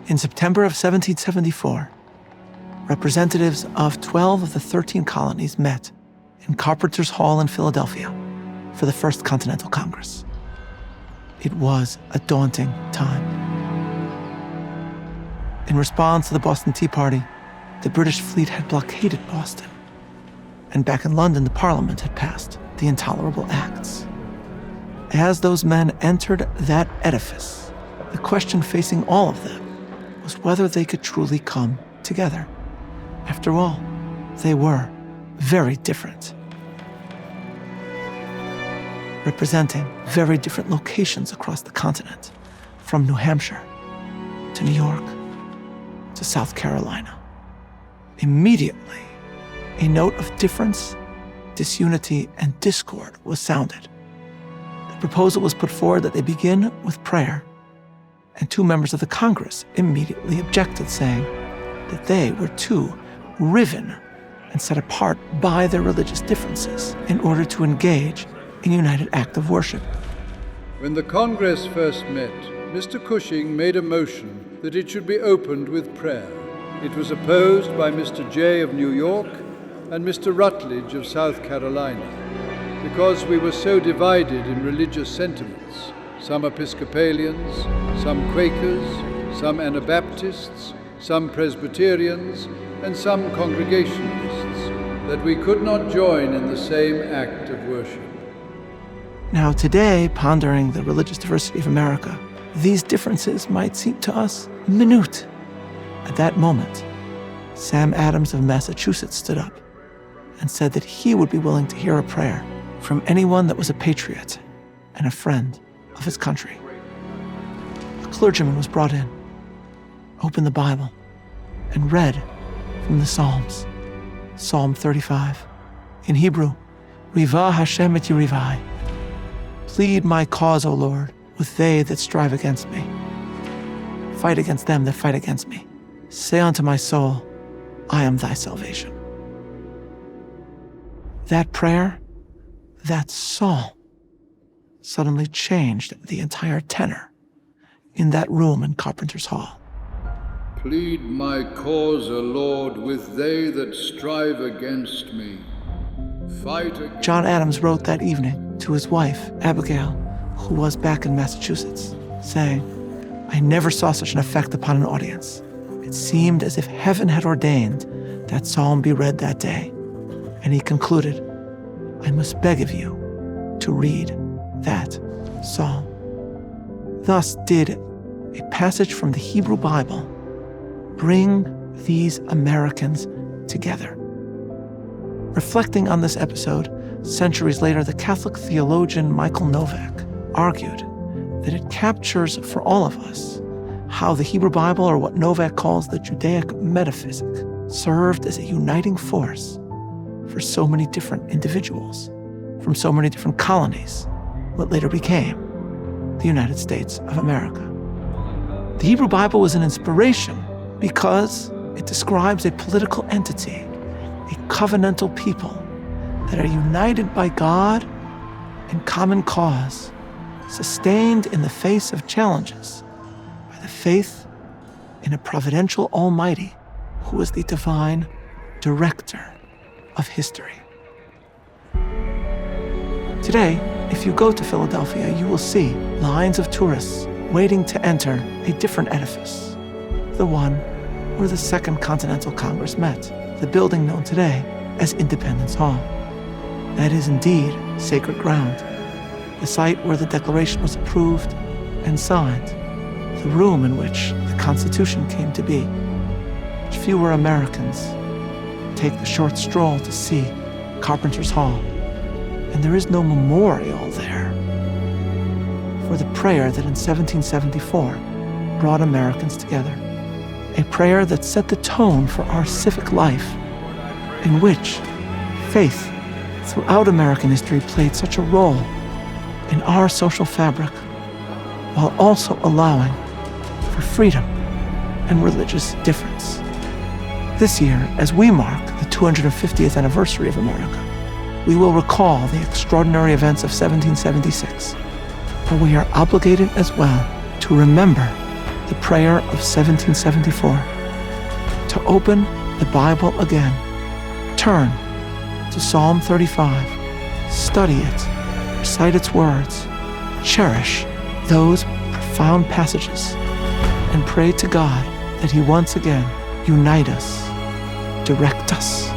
In September of 1774, representatives of 12 of the 13 colonies met in Carpenters Hall in Philadelphia for the First Continental Congress. It was a daunting time. In response to the Boston Tea Party, the British fleet had blockaded Boston. And back in London, the Parliament had passed the Intolerable Acts. As those men entered that edifice, the question facing all of them was whether they could truly come together. After all, they were very different, representing very different locations across the continent, from New Hampshire to New York to South Carolina. Immediately, a note of difference, disunity, and discord was sounded. The proposal was put forward that they begin with prayer, and 2 members of the Congress immediately objected, saying that they were too riven and set apart by their religious differences in order to engage in united act of worship. When the Congress first met, Mr. Cushing made a motion that it should be opened with prayer. It was opposed by Mr. Jay of New York and Mr. Rutledge of South Carolina, because we were so divided in religious sentiments, some Episcopalians, some Quakers, some Anabaptists, some Presbyterians, and some Congregationalists, that we could not join in the same act of worship. Now today, pondering the religious diversity of America, these differences might seem to us minute. At that moment, Sam Adams of Massachusetts stood up and said that he would be willing to hear a prayer from anyone that was a patriot and a friend of his country. A clergyman was brought in, opened the Bible, and read from the Psalms, Psalm 35. In Hebrew, Riva Hashem et Yerivai. Plead my cause, O Lord, with they that strive against me. Fight against them that fight against me. Say unto my soul, I am thy salvation. That prayer, that psalm, suddenly changed the entire tenor in that room in Carpenters Hall. Plead my cause, O Lord, with they that strive against me. Fight against... John Adams wrote that evening to his wife, Abigail, who was back in Massachusetts, saying, I never saw such an effect upon an audience. It seemed as if heaven had ordained that psalm be read that day. And he concluded, I must beg of you to read that psalm. Thus did a passage from the Hebrew Bible bring these Americans together. Reflecting on this episode, centuries later, the Catholic theologian Michael Novak argued that it captures for all of us how the Hebrew Bible, or what Novak calls the Judaic metaphysic, served as a uniting force for so many different individuals from so many different colonies, what later became the United States of America. The Hebrew Bible was an inspiration because it describes a political entity, a covenantal people that are united by God in common cause, sustained in the face of challenges by the faith in a providential Almighty who is the divine director of history. Today, if you go to Philadelphia, you will see lines of tourists waiting to enter a different edifice, the one where the Second Continental Congress met, the building known today as Independence Hall. That is indeed sacred ground, the site where the Declaration was approved and signed, the room in which the Constitution came to be. But fewer Americans take the short stroll to see Carpenters Hall, and there is no memorial there for the prayer that in 1774 brought Americans together, a prayer that set the tone for our civic life, in which faith throughout American history played such a role in our social fabric, while also allowing for freedom and religious difference. This year, as we mark the 250th anniversary of America, we will recall the extraordinary events of 1776 but we are obligated as well to remember the prayer of 1774, to open the Bible again, turn to Psalm 35, study it, recite its words, cherish those profound passages, and pray to God that He once again unite us, direct us,